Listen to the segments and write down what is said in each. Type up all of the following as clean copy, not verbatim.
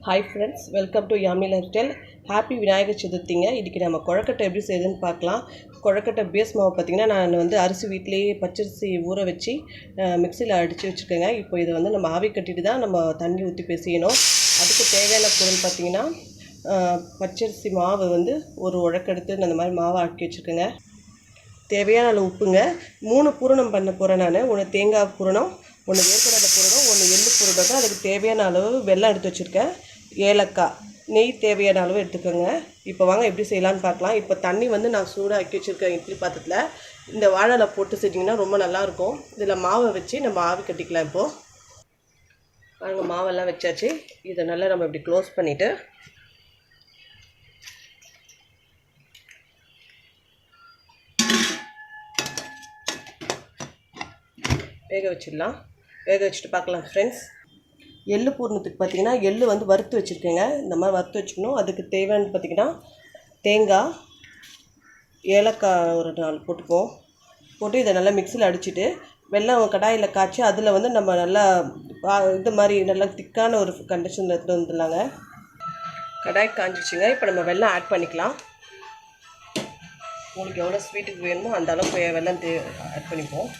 Hi friends, welcome to Yummy Lifestyle. Happy Vinayagar சதுர்த்திங்க. இன்றைக்கி நம்ம கொழக்கட்டை எப்படி செய்யுதுன்னு பார்க்கலாம். கொழக்கட்டை பேஸ் மாவு பார்த்திங்கன்னா நான் வந்து அரிசி வீட்டிலேயே பச்சரிசி ஊற வச்சு மிக்சியில் அடித்து வச்சுருக்கேங்க. இப்போ இதை வந்து நம்ம ஆவி கட்டிட்டு தான் நம்ம தண்ணி ஊற்றி பிசையணும். அதுக்கு தேவையான பொருள் பார்த்திங்கன்னா பச்சரிசி மாவு வந்து ஒரு உழக்கெடுத்து அந்த மாதிரி மாவை ஆக்கி வச்சுருக்கேங்க. தேவையான அளவு உப்புங்க. 3 பூரணம் பண்ண போகிறேன் நான். ஒன்று தேங்காய் பூரணம், ஒன்று வேர்க்கடலை பூரணம், ஒன்று எள்ளு பூரணம். அதுக்கு தேவையான அளவு வெல்லம் எடுத்து வச்சுருக்கேன். ஏலக்காய், நெய் தேவையான அளவு எடுத்துக்கோங்க. இப்போ வாங்க எப்படி செய்யலான்னு பார்க்கலாம். இப்போ தண்ணி வந்து நான் சூடாக்கி வச்சுருக்கேன் இட்லி பாத்திரத்தில். இந்த வாழைல போட்டு செஞ்சிங்கன்னா ரொம்ப நல்லாயிருக்கும். இதில் மாவை வச்சு நம்ம ஆவி கட்டிக்கலாம். இப்போது பாருங்க, மாவெல்லாம் வச்சாச்சு. இதை நல்லா நம்ம இப்படி க்ளோஸ் பண்ணிவிட்டு வேக வச்சிடலாம். வேக வச்சுட்டு பார்க்கலாம் ஃப்ரெண்ட்ஸ். எள்ளு பூரணத்துக்கு பார்த்திங்கன்னா எள்ளு வந்து வறுத்து வச்சுருக்கேங்க. இந்த மாதிரி வறுத்து வச்சுக்கணும். அதுக்கு தேவையானது பார்த்திங்கன்னா தேங்காய், ஏலக்காய் ஒரு 4 போட்டுக்குவோம். போட்டு இதை நல்லா மிக்சியில் அடிச்சுட்டு வெல்லம் கடாயில் காய்ச்சி அதில் வந்து நம்ம நல்லா இது மாதிரி நல்லா திக்கான ஒரு கண்டிஷனில் எடுத்துகிட்டு வந்துடலாங்க. கடாய் காஞ்சிச்சுங்க. இப்போ நம்ம வெல்லம் ஆட் பண்ணிக்கலாம். உங்களுக்கு எவ்வளோ ஸ்வீட்டுக்கு வேணுமோ அந்த அளவுக்கு வெல்லம் ஆட் பண்ணிப்போம்.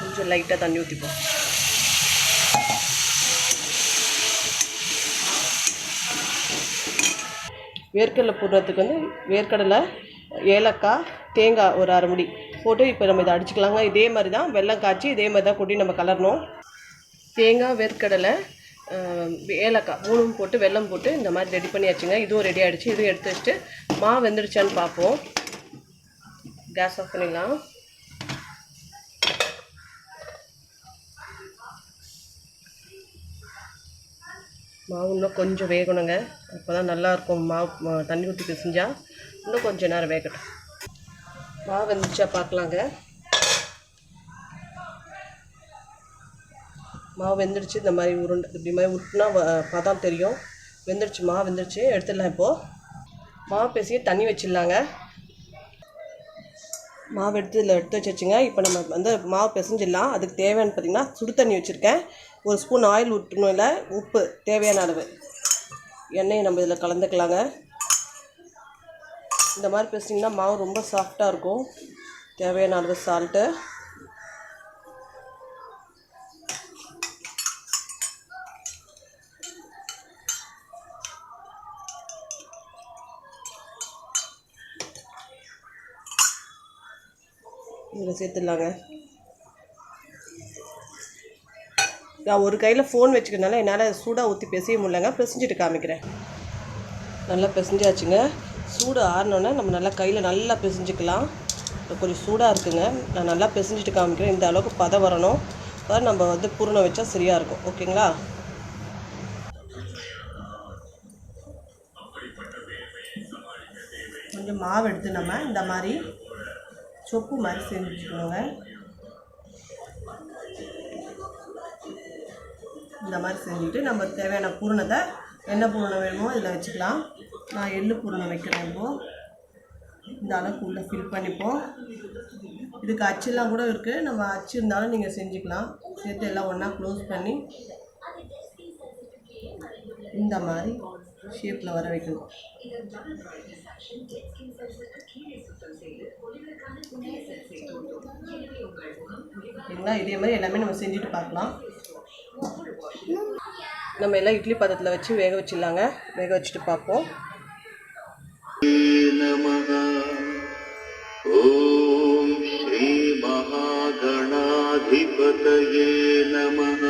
கொஞ்சம் லைட்டாக தண்ணி ஊற்றிப்போம். வேர்க்கடலை பூரணத்துக்கு வந்து வேர்க்கடலை, ஏலக்காய், தேங்காய் ஒரு 1/2 முடி போட்டு இப்போ நம்ம இதை அடிச்சுக்கலாங்க. இதே மாதிரி தான் வெல்லம் காய்ச்சி இதே மாதிரி தான் கொட்டி நம்ம கலரணும். தேங்காய், வேர்க்கடலை, ஏலக்காய் 3 போட்டு வெல்லம் போட்டு இந்த மாதிரி ரெடி பண்ணியாச்சுங்க. இதுவும் ரெடி ஆகிடுச்சு. இதுவும் எடுத்து வச்சுட்டு மாவு வெந்துடுச்சான்னு பார்ப்போம். கேஸ் ஆஃப் பண்ணிடலாம். மாவு இன்னும் கொஞ்சம் வேகணுங்க. அப்போ தான் நல்லாயிருக்கும். மாவு தண்ணி ஊற்றி பிசைஞ்சால் இன்னும் கொஞ்சம் நேரம் வேகட்டும். மாவு வெந்துச்சா பார்க்கலாங்க. மாவு வெந்துடுச்சு. இந்த மாதிரி உருண்டை இப்படி மாதிரி உருட்டுனா பதம் தெரியும். வெந்துடுச்சு, மாவு வெந்துடுச்சு. எடுத்துடலாம். இப்போது மாவு பேசியே தண்ணி வச்சிடலாங்க. மாவு எடுத்து வச்சுங்க. இப்போ நம்ம வந்து மாவு பிசைஞ்சிடலாம். அதுக்கு தேவையான பார்த்திங்கன்னா சுடு தண்ணி வச்சுருக்கேன். 1 ஸ்பூன் ஆயில் விட்டுணும். இல்லை உப்பு தேவையான அளவு, எண்ணெயை நம்ம இதில் கலந்துக்கலாங்க. இந்த மாதிரி பிசைஞ்சிங்கன்னா மாவு ரொம்ப சாஃப்டாக இருக்கும். தேவையான அளவு சால்ட்டு, இதில் சேர்த்துடலாங்க. நான் ஒரு கையில் ஃபோன் வச்சுக்கிறதுனால என்னால் சூடாக ஊற்றி பிசைய முடியலங்க. பிசைஞ்சிட்டு காமிக்கிறேன். நல்லா பிசைஞ்சாச்சுங்க. சூடு ஆறினோன்னே நம்ம நல்லா கையில் நல்லா பிசைஞ்சிக்கலாம். கொஞ்சம் சூடாக இருக்குங்க. நான் நல்லா பிசைஞ்சிட்டு காமிக்கிறேன். இந்த அளவுக்கு பதம் வரணும். அதான் நம்ம வந்து பூரணம் வச்சா சரியாக இருக்கும். ஓகேங்களா? கொஞ்சம் மாவு எடுத்து நம்ம இந்த மாதிரி சொப்பு மாதிரி செஞ்சு வச்சுக்கணுங்க. இந்த மாதிரி செஞ்சுட்டு நம்ம தேவையான பூரணத்தை என்ன பூரணம் வேணுமோ இதில் வச்சுக்கலாம். நான் எள்ளு பூரணம் வைக்கிறேன். இப்போது இந்த அளவுக்கு உள்ளே ஃபில் பண்ணிப்போம். இதுக்கு அச்சுலாம் கூட இருக்குது. நம்ம அச்சு இருந்தாலும் நீங்கள் செஞ்சுக்கலாம். சேர்த்து எல்லாம் ஒன்றா க்ளோஸ் பண்ணி இந்த மாதிரி ஷேப்பில் வர வைக்கணும். சரிங்களா? இதே மாதிரி எல்லாமே நம்ம செஞ்சுட்டு பார்க்கலாம். நம்ம எல்லாம் இட்லி பாத்திரத்தில் வச்சு வேக வச்சிடலாங்க. வேக வச்சுட்டு பார்ப்போம். ஓம் ஸ்ரீ மகாகணாதிபதயே நமஹ.